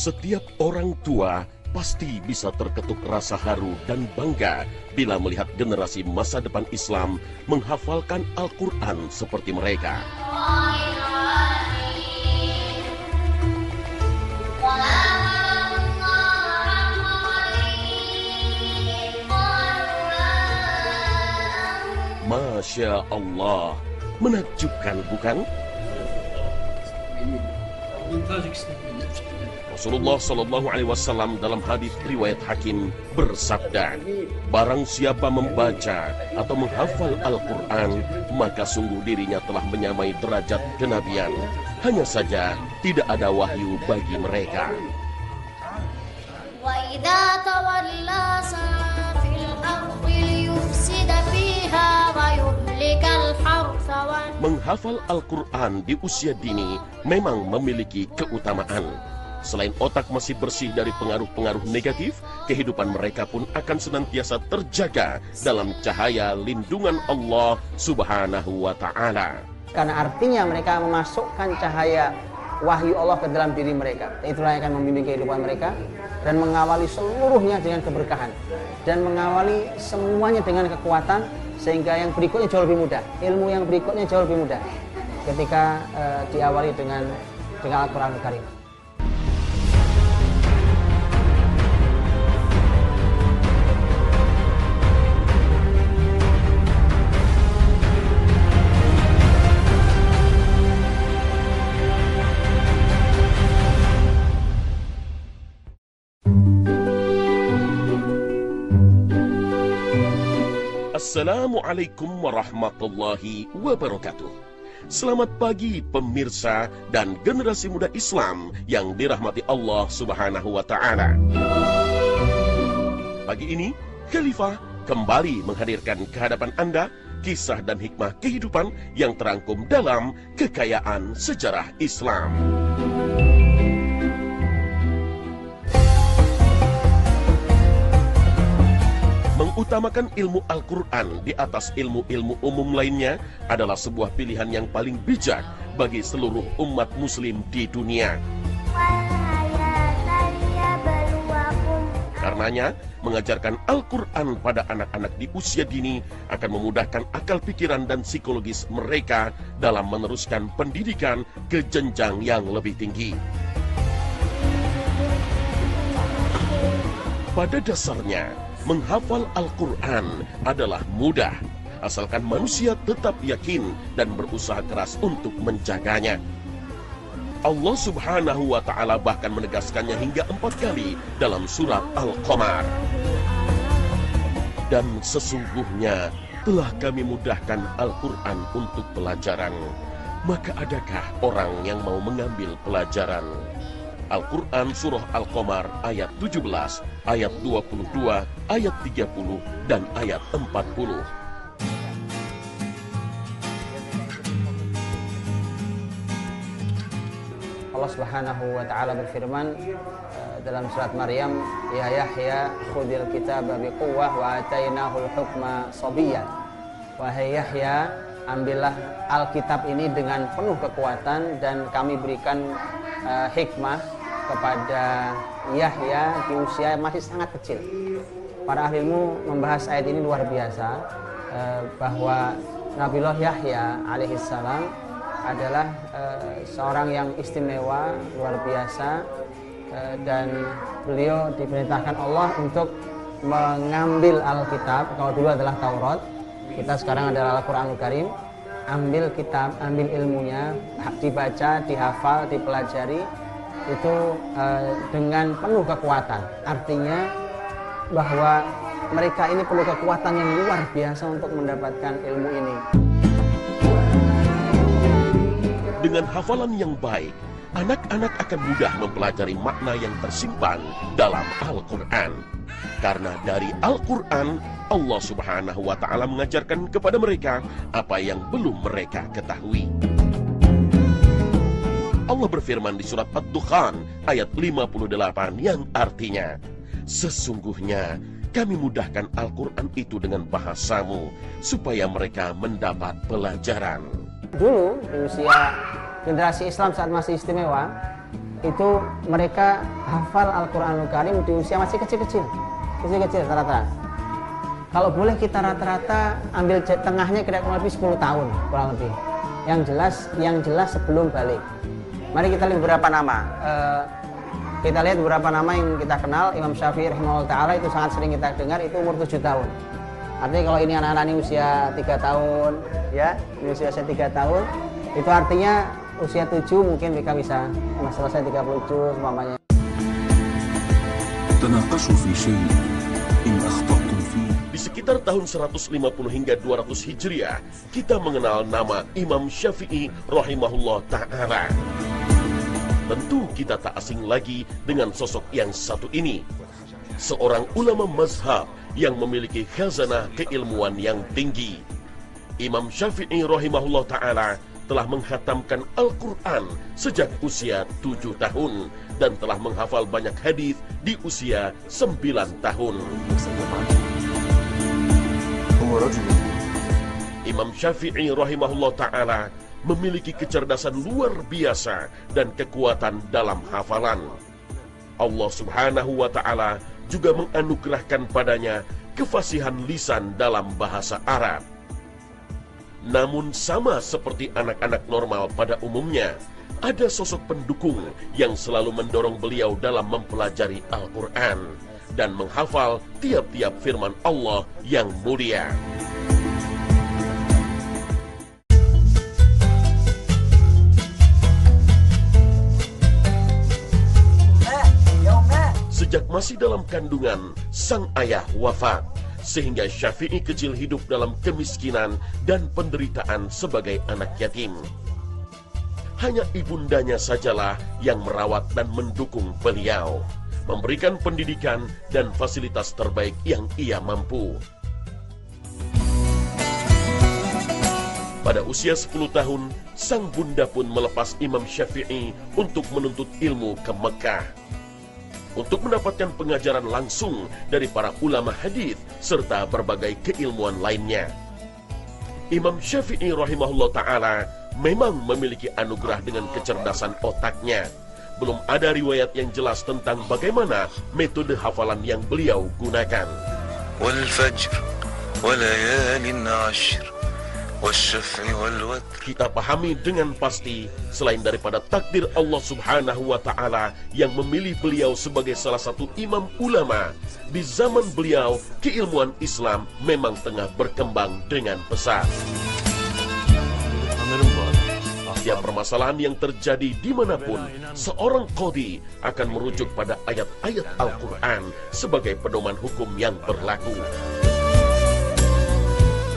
Setiap orang tua pasti bisa terketuk rasa haru dan bangga bila melihat generasi masa depan Islam menghafalkan Al-Quran seperti mereka. Masya Allah, menakjubkan bukan? Rasulullah Shallallahu Alaihi Wasallam dalam hadis riwayat Hakim bersabda, barang siapa membaca atau menghafal Al-Quran, maka sungguh dirinya telah menyamai derajat kenabian. Hanya saja tidak ada wahyu bagi mereka. Menghafal Al-Quran di usia dini memang memiliki keutamaan. Selain otak masih bersih dari pengaruh-pengaruh negatif, kehidupan mereka pun akan senantiasa terjaga dalam cahaya lindungan Allah Subhanahu wa Ta'ala. Karena artinya mereka memasukkan cahaya wahyu Allah ke dalam diri mereka. Itulah yang akan membimbing kehidupan mereka dan mengawali seluruhnya dengan keberkahan dan mengawali semuanya dengan kekuatan, sehingga yang berikutnya jauh lebih mudah. Ilmu yang berikutnya jauh lebih mudah ketika diawali dengan Al-Quran Al-Karim. Assalamualaikum warahmatullahi wabarakatuh. Selamat pagi pemirsa dan generasi muda Islam yang dirahmati Allah Subhanahu wa Ta'ala. Pagi ini, Khalifah kembali menghadirkan ke hadapan Anda kisah dan hikmah kehidupan yang terangkum dalam Kekayaan Sejarah Islam. Mengutamakan ilmu Al-Quran di atas ilmu-ilmu umum lainnya adalah sebuah pilihan yang paling bijak bagi seluruh umat muslim di dunia. Karenanya, mengajarkan Al-Quran pada anak-anak di usia dini akan memudahkan akal pikiran dan psikologis mereka dalam meneruskan pendidikan ke jenjang yang lebih tinggi. Pada dasarnya, menghafal Al-Quran adalah mudah, asalkan manusia tetap yakin dan berusaha keras untuk menjaganya. Allah Subhanahu wa Ta'ala bahkan menegaskannya hingga 4 kali dalam surat Al-Qamar. Dan sesungguhnya telah kami mudahkan Al-Quran untuk pelajaran, maka adakah orang yang mau mengambil pelajaran? Al-Quran Surah Al-Qamar ayat 17, ayat 22, ayat 30, dan ayat 40. Allah Subhanahu wa Ta'ala berfirman dalam surat Maryam, ya Yahya khudil kitaba biquwwah wa atainahul hukma sabiyyan. Wahai Yahya, ambillah Alkitab ini dengan penuh kekuatan dan kami berikan hikmah kepada Yahya di usia masih sangat kecil. Para ahli ilmu membahas ayat ini luar biasa, bahwa Nabiullah Yahya alaihissalam adalah seorang yang istimewa, luar biasa, dan beliau diperintahkan Allah untuk mengambil Alkitab. Kalau dulu adalah Taurat, kita sekarang adalah Al-Quran Al-Karim. Ambil kitab, ambil ilmunya, dibaca, dihafal, dipelajari, itu dengan penuh kekuatan. Artinya bahwa mereka ini perlu kekuatan yang luar biasa untuk mendapatkan ilmu ini. Dengan hafalan yang baik, anak-anak akan mudah mempelajari makna yang tersimpan dalam Al-Quran. Karena dari Al-Quran, Allah Subhanahu wa Ta'ala mengajarkan kepada mereka apa yang belum mereka ketahui. Allah berfirman di surat Ad-Dukhan ayat 58 yang artinya, sesungguhnya kami mudahkan Al-Quran itu dengan bahasamu supaya mereka mendapat pelajaran. Dulu di usia generasi Islam saat masih istimewa, itu mereka hafal Al-Quranul Karim di usia masih kecil-kecil rata-rata. Kalau boleh kita rata-rata ambil tengahnya kira-kira lebih 10 tahun kurang lebih. Yang jelas sebelum balik. Mari kita lihat beberapa nama. Kita lihat beberapa nama yang kita kenal. Imam Syafi'i rahimahullah ta'ala itu sangat sering kita dengar, itu umur 7 tahun. Artinya kalau ini anak-anak ini usia 3 tahun, ya, ini usia 3 tahun, itu artinya usia 7 mungkin mereka bisa selesai 30 juz umpamanya. تناقشوا في شيء إن أخطأتم فيه. Di sekitar tahun 150 hingga 200 Hijriah, kita mengenal nama Imam Syafi'i rahimahullah ta'ala. Tentu kita tak asing lagi dengan sosok yang satu ini. Seorang ulama mazhab yang memiliki khazanah keilmuan yang tinggi. Imam Syafi'i rahimahullah ta'ala telah menghatamkan Al-Quran sejak usia 7 tahun dan telah menghafal banyak hadis di usia 9 tahun. Imam Syafi'i rahimahullah ta'ala memiliki kecerdasan luar biasa dan kekuatan dalam hafalan. Allah subhanahu wa ta'ala juga menganugerahkan padanya kefasihan lisan dalam bahasa Arab. Namun sama seperti anak-anak normal pada umumnya, ada sosok pendukung yang selalu mendorong beliau dalam mempelajari Al-Quran dan menghafal tiap-tiap firman Allah yang mulia. Sejak masih dalam kandungan, sang ayah wafat, sehingga Syafi'i kecil hidup dalam kemiskinan dan penderitaan sebagai anak yatim. Hanya ibundanya sajalah yang merawat dan mendukung beliau, memberikan pendidikan dan fasilitas terbaik yang ia mampu. Pada usia 10 tahun, sang bunda pun melepas Imam Syafi'i untuk menuntut ilmu ke Mekah, untuk mendapatkan pengajaran langsung dari para ulama hadis serta berbagai keilmuan lainnya. Imam Syafi'i rahimahullah ta'ala memang memiliki anugerah dengan kecerdasan otaknya. Belum ada riwayat yang jelas tentang bagaimana metode hafalan yang beliau gunakan. Wal fajr wa layalin 'ashr wasyaf'i wal watr. Kita pahami dengan pasti, selain daripada takdir Allah subhanahu wa ta'ala yang memilih beliau sebagai salah satu imam ulama, di zaman beliau keilmuan Islam memang tengah berkembang dengan pesat. Setiap permasalahan yang terjadi dimanapun, seorang qadhi akan merujuk pada ayat-ayat Al-Quran sebagai pedoman hukum yang berlaku.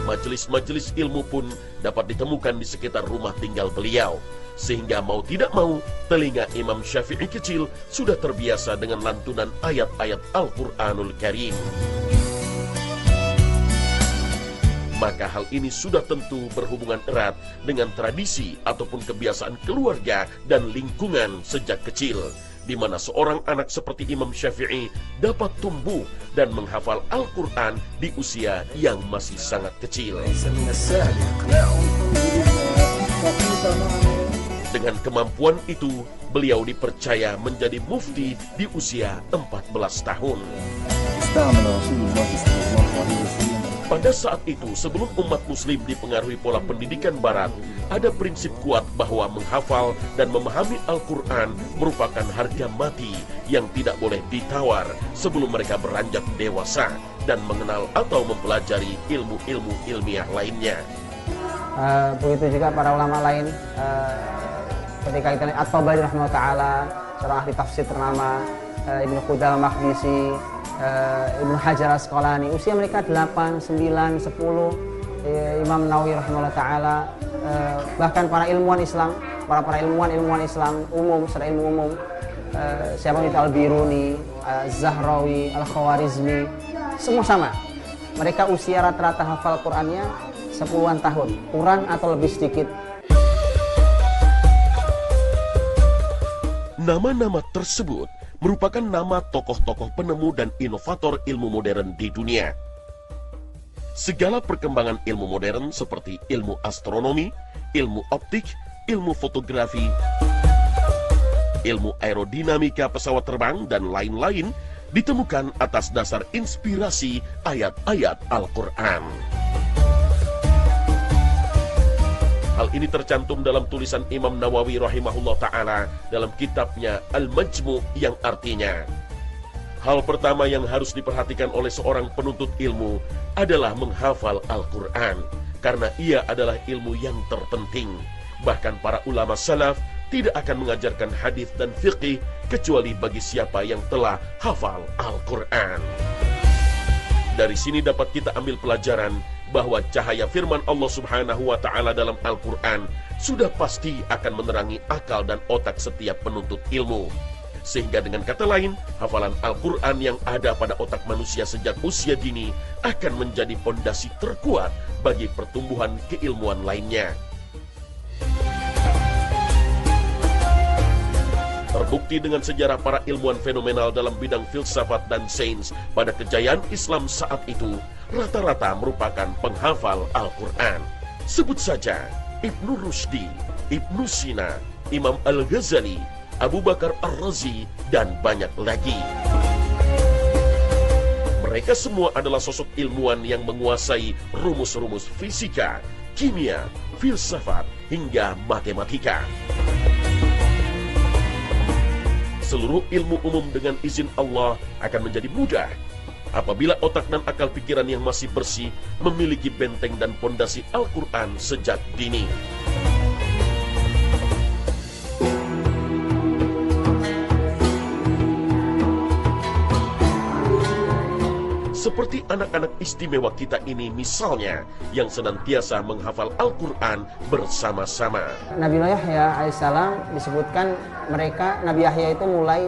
Majelis-majelis ilmu pun dapat ditemukan di sekitar rumah tinggal beliau, sehingga mau tidak mau telinga Imam Syafi'i kecil sudah terbiasa dengan lantunan ayat-ayat Al-Quranul Karim. Maka hal ini sudah tentu berhubungan erat dengan tradisi ataupun kebiasaan keluarga dan lingkungan sejak kecil, di mana seorang anak seperti Imam Syafi'i dapat tumbuh dan menghafal Al-Quran di usia yang masih sangat kecil. Dengan kemampuan itu, beliau dipercaya menjadi mufti di usia 14 tahun. Pada saat itu, sebelum umat muslim dipengaruhi pola pendidikan barat, ada prinsip kuat bahwa menghafal dan memahami Al-Quran merupakan harga mati yang tidak boleh ditawar sebelum mereka beranjak dewasa dan mengenal atau mempelajari ilmu-ilmu ilmiah lainnya. Begitu juga para ulama lain, ketika kita lihat At-Tabari rahimahullah ta'ala, seorang ahli tafsir ternama, Ibnu Qudamah Maqdisi, Ibnu Hajar Asqalani, usia mereka 8, 9, 10, Imam Nawawi rahimahullah ta'ala, bahkan para ilmuwan Islam, para ilmuwan Islam umum, secara ilmu umum, siapa itu Al-Biruni, Zahrawi, Al-Khawarizmi, semua sama. Mereka usia rata-rata hafal Qur'annya 10-an tahun, kurang atau lebih sedikit. Nama-nama tersebut merupakan nama tokoh-tokoh penemu dan inovator ilmu modern di dunia. Segala perkembangan ilmu modern seperti ilmu astronomi, ilmu optik, ilmu fotografi, ilmu aerodinamika pesawat terbang, dan lain-lain ditemukan atas dasar inspirasi ayat-ayat Al-Quran. Hal ini tercantum dalam tulisan Imam Nawawi rahimahullah ta'ala dalam kitabnya Al-Majmu', yang artinya, hal pertama yang harus diperhatikan oleh seorang penuntut ilmu adalah menghafal Al-Quran, karena ia adalah ilmu yang terpenting. Bahkan para ulama salaf tidak akan mengajarkan hadis dan fiqih kecuali bagi siapa yang telah hafal Al-Quran. Dari sini dapat kita ambil pelajaran bahwa cahaya firman Allah Subhanahu wa Ta'ala dalam Al-Quran sudah pasti akan menerangi akal dan otak setiap penuntut ilmu. Sehingga dengan kata lain, hafalan Al-Quran yang ada pada otak manusia sejak usia dini akan menjadi pondasi terkuat bagi pertumbuhan keilmuan lainnya. Terbukti dengan sejarah para ilmuwan fenomenal dalam bidang filsafat dan sains pada kejayaan Islam saat itu, rata-rata merupakan penghafal Al-Quran. Sebut saja Ibnu Rushdi, Ibnu Sina, Imam Al-Ghazali, Abu Bakar Ar-Razi, dan banyak lagi. Mereka semua adalah sosok ilmuwan yang menguasai rumus-rumus fisika, kimia, filsafat, hingga matematika. Seluruh ilmu umum dengan izin Allah akan menjadi mudah apabila otak dan akal pikiran yang masih bersih memiliki benteng dan pondasi Al-Quran sejak dini. Seperti anak-anak istimewa kita ini misalnya, yang senantiasa menghafal Al-Quran bersama-sama. Nabi Yahya alaihissalam disebutkan Nabi Yahya itu mulai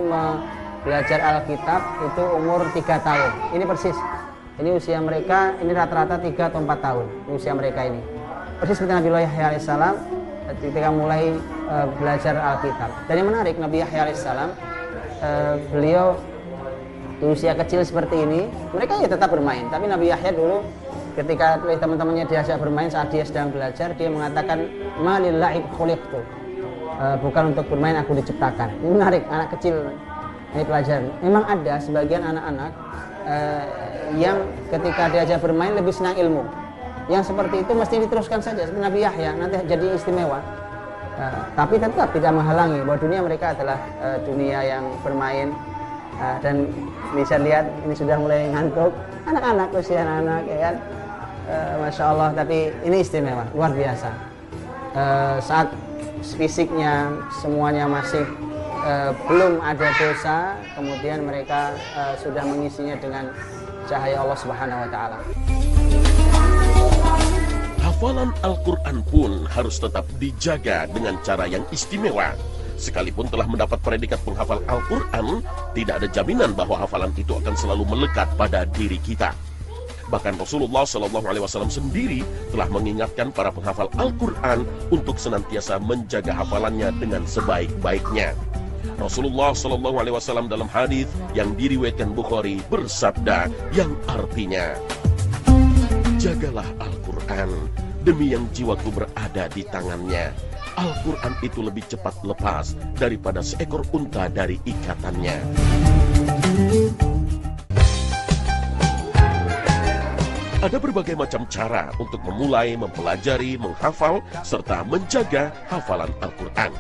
belajar Alkitab itu umur 3 tahun. Ini persis. Ini usia mereka, ini rata-rata 3 atau 4 tahun. Ini usia mereka ini. Persis seperti Nabi Yahya alaihissalam ketika mulai belajar Alkitab. Dan yang menarik, Nabi Yahya alaihissalam beliau di usia kecil seperti ini, mereka ya tetap bermain. Tapi Nabi Yahya dulu ketika teman-temannya diajak bermain saat dia sedang belajar, dia mengatakan, "Ma lil la'ib khuliqtu." Bukan untuk bermain aku diciptakan. Ini menarik, anak kecil ini pelajaran. Memang ada sebagian anak-anak yang ketika diajak bermain lebih senang ilmu. Yang seperti itu mesti diteruskan saja seperti Nabi Yahya, nanti jadi istimewa. Tapi tetap tidak menghalangi bahwa dunia mereka adalah dunia yang bermain. Dan bisa lihat ini sudah mulai ngantuk, anak-anak, usia anak-anak, ya kan, Masya Allah. Tapi ini istimewa, luar biasa. Saat fisiknya semuanya masih belum ada dosa, kemudian mereka sudah mengisinya dengan cahaya Allah Subhanahu wa Ta'ala. Hafalan Al-Quran pun harus tetap dijaga dengan cara yang istimewa. Sekalipun telah mendapat predikat penghafal Al-Quran, tidak ada jaminan bahwa hafalan itu akan selalu melekat pada diri kita. Bahkan Rasulullah SAW sendiri telah mengingatkan para penghafal Al-Quran untuk senantiasa menjaga hafalannya dengan sebaik-baiknya. Rasulullah SAW dalam hadis yang diriwayatkan Bukhari bersabda yang artinya, "Jagalah Al-Quran, demi yang jiwaku berada di tangannya. Al-Quran itu lebih cepat lepas daripada seekor unta dari ikatannya." Ada berbagai macam cara untuk memulai, mempelajari, menghafal, serta menjaga hafalan Al-Quran.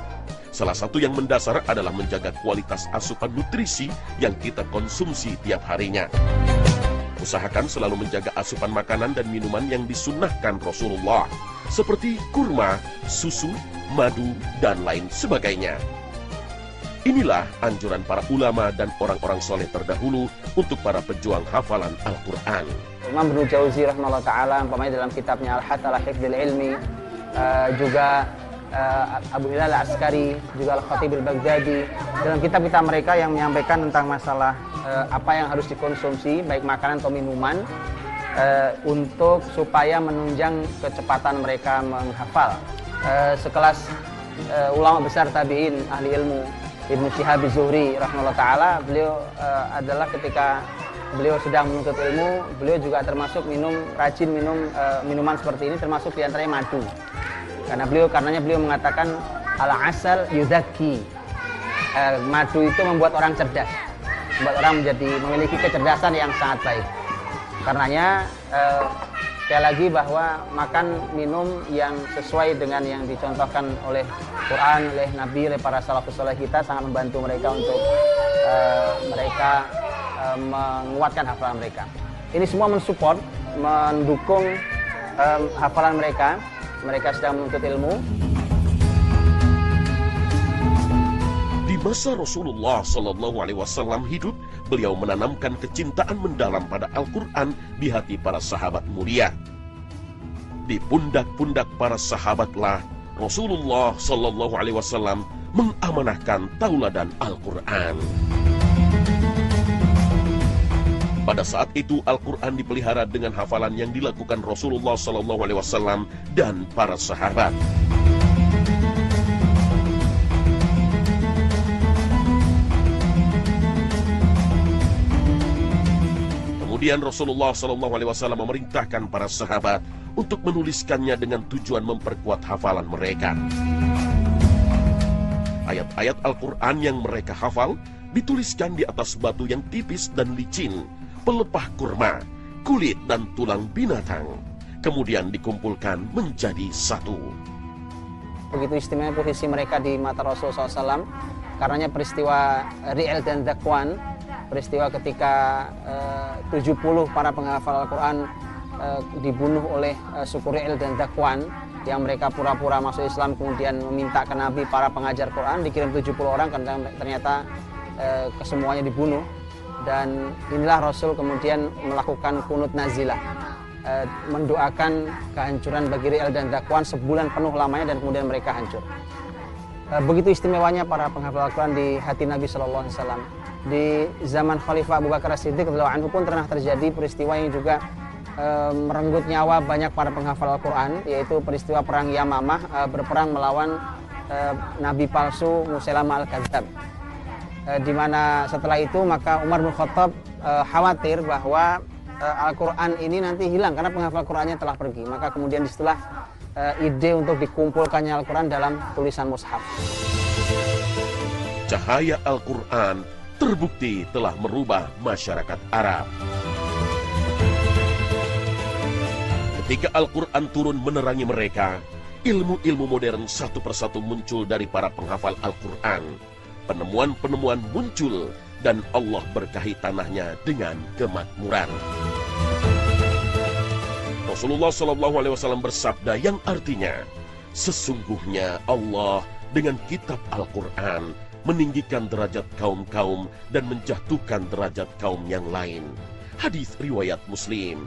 Salah satu yang mendasar adalah menjaga kualitas asupan nutrisi yang kita konsumsi tiap harinya. Usahakan selalu menjaga asupan makanan dan minuman yang disunnahkan Rasulullah, seperti kurma, susu, madu, dan lain sebagainya. Inilah anjuran para ulama dan orang-orang soleh terdahulu untuk para pejuang hafalan Al-Quran. Imam Ibnu Jauzi rahimahullah ta'ala dalam kitabnya Al-Hath ala Hifdzil Ilmi, juga Abu Hilal Al-Askari, juga Al-Khatib Al-Baghdadi, dalam kitab-kitab mereka yang menyampaikan tentang masalah apa yang harus dikonsumsi, baik makanan atau minuman, untuk supaya menunjang kecepatan mereka menghafal. Sekelas ulama besar tabi'in, ahli ilmu, Ibnu Syihab Az-Zuhri rahimahullah ta'ala, beliau adalah ketika beliau sedang menuntut ilmu, beliau juga termasuk rajin minum minuman seperti ini, termasuk diantaranya madu. Karenanya beliau mengatakan al-asal yuzakki. Madu itu membuat orang cerdas, membuat orang memiliki kecerdasan yang sangat baik. Karenanya sekali lagi bahwa makan minum yang sesuai dengan yang dicontohkan oleh Quran, oleh Nabi, oleh para salafus saleh kita sangat membantu mereka untuk menguatkan hafalan mereka. Ini semua mensupport, mendukung hafalan mereka. Mereka sedang menuntut ilmu. Di masa Rasulullah Sallallahu Alaihi Wasallam hidup, beliau menanamkan kecintaan mendalam pada Al-Quran di hati para sahabat mulia. Di pundak-pundak para sahabatlah Rasulullah Sallallahu Alaihi Wasallam mengamanahkan tauladan Al-Quran. Pada saat itu Al-Quran dipelihara dengan hafalan yang dilakukan Rasulullah Sallallahu Alaihi Wasallam dan para sahabat. Kemudian Rasulullah Sallallahu Alaihi Wasallam memerintahkan para sahabat untuk menuliskannya dengan tujuan memperkuat hafalan mereka. Ayat-ayat Al-Quran yang mereka hafal dituliskan di atas batu yang tipis dan licin, pelepah kurma, kulit dan tulang binatang, kemudian dikumpulkan menjadi satu. Begitu istimewa posisi mereka di mata Rasulullah SAW, karenanya peristiwa Ri'il dan Zakwan, peristiwa ketika 70 para penghafal Al-Quran dibunuh oleh suku Ri'il dan Zakwan, yang mereka pura-pura masuk Islam kemudian meminta ke Nabi para pengajar Quran, dikirim 70 orang karena ternyata kesemuanya dibunuh. Dan inilah Rasul kemudian melakukan kunut nazilah, mendoakan kehancuran bagi Ri'il dan Zakwan sebulan penuh lamanya dan kemudian mereka hancur. Begitu istimewanya para penghafal Al-Quran di hati Nabi SAW. Di zaman Khalifah Abu Bakar As-Siddiq radhiyallahu anhu pun pernah terjadi peristiwa yang juga merenggut nyawa banyak para penghafal Al-Quran, yaitu peristiwa perang Yamamah, berperang melawan Nabi palsu Musailamah Al-Kadzab. Di mana setelah itu maka Umar bin Khattab khawatir bahwa Al-Quran ini nanti hilang karena penghafal Qurannya telah pergi. Maka kemudian disitulah ide untuk dikumpulkannya Al-Quran dalam tulisan mushaf. Cahaya Al-Quran terbukti telah merubah masyarakat Arab. Ketika Al-Quran turun menerangi mereka, ilmu-ilmu modern satu persatu muncul dari para penghafal Al-Quran. Penemuan-penemuan muncul dan Allah berkahi tanahnya dengan kemakmuran. Rasulullah SAW bersabda yang artinya, sesungguhnya Allah dengan kitab Al-Quran meninggikan derajat kaum-kaum dan menjatuhkan derajat kaum yang lain. Hadis riwayat Muslim.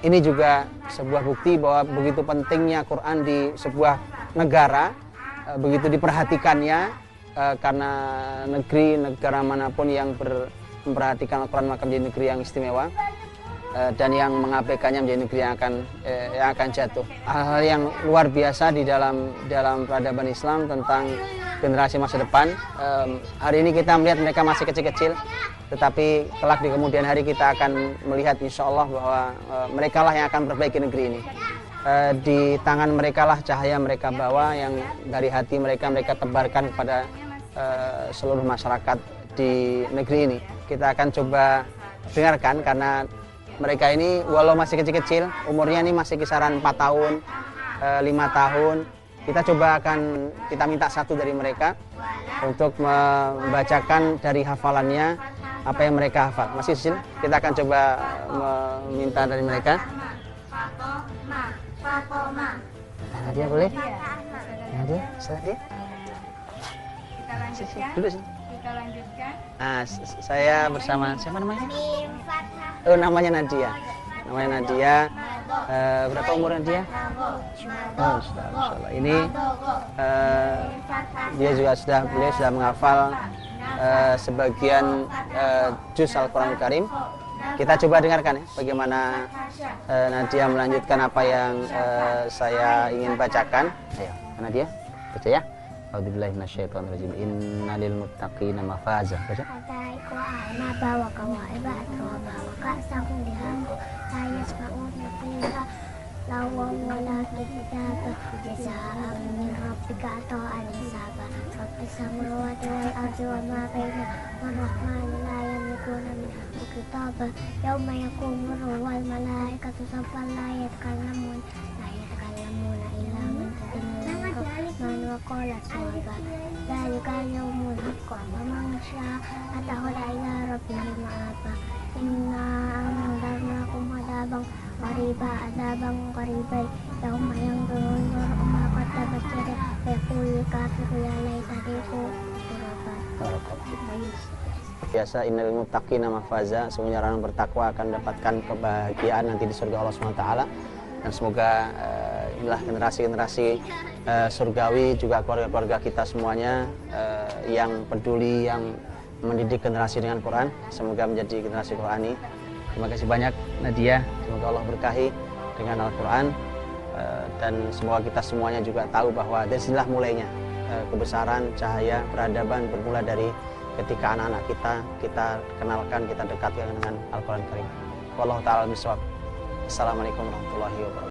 Ini juga sebuah bukti bahwa begitu pentingnya Quran di sebuah negara, begitu diperhatikannya, karena negara manapun yang memperhatikan Al-Quran maka menjadi negeri yang istimewa, dan yang mengabaikannya menjadi negeri yang akan jatuh. Hal-hal yang luar biasa di dalam peradaban Islam tentang generasi masa depan. Hari ini kita melihat mereka masih kecil-kecil, tetapi kelak di kemudian hari kita akan melihat insya Allah bahwa mereka lah yang akan memperbaiki negeri ini. Di tangan mereka lah cahaya mereka bawa, yang dari hati mereka tebarkan kepada seluruh masyarakat di negeri ini. Kita akan coba dengarkan, karena mereka ini walau masih kecil-kecil, umurnya ini masih kisaran 4 tahun, 5 tahun. Kita minta satu dari mereka untuk membacakan dari hafalannya apa yang mereka hafal. Masih kecil, kita akan coba meminta dari mereka. Nadia boleh? Nadia, Nadia. Kita lanjutkan. Duduk sini. Kita lanjutkan. Saya bersama siapa namanya? Oh, namanya Nadia. Namanya Nadia. Berapa umur Nadia? Oh, Masya ini beliau sudah menghafal sebagian juz Al-Quran Karim. Kita coba dengarkan ya, bagaimana Nadia melanjutkan apa yang saya ingin bacakan. Ayo, Nadia, baca ya. A'udzubillahi minasyaitonirrajim. Innalil muttaqina mafaza. Baca. lawam wala kitaba jazaa'an min rabbika ata'an hisaba rabbis samawati wal ardi wa ma bainahuma rahmanu la yamlikuna minhu kitaba yauma yaqumu wal malaikatu saffan la yatakallamuna illa man tadilla rahman wa qala sawaba dzalika yaumul haqq wa man syaa'a atakhadha ila rabbihi ma'aba inna anzarnakum adzaban qariban yauma yanzurul mar'u ma qaddamat yadahu wa yaqulul kafiru ya laitani kuntu turaban. Biasa innal muttaqina mafaza, sesungguhnya orang yang bertakwa akan mendapatkan kebahagiaan nanti di surga Allah SWT. Dan semoga inilah generasi-generasi surgawi, juga keluarga-keluarga kita semuanya yang peduli, yang mendidik generasi dengan Quran, semoga menjadi generasi Qurani. Terima kasih banyak Nadia, semoga Allah berkahi dengan Al-Quran, dan semoga kita semuanya juga tahu bahwa dari sinilah mulainya kebesaran, cahaya, peradaban bermula dari ketika anak-anak kita kenalkan, kita dekatkan dengan Al-Quran Karim. Wallahu ta'ala bishawab. Assalamualaikum warahmatullahi wabarakatuh.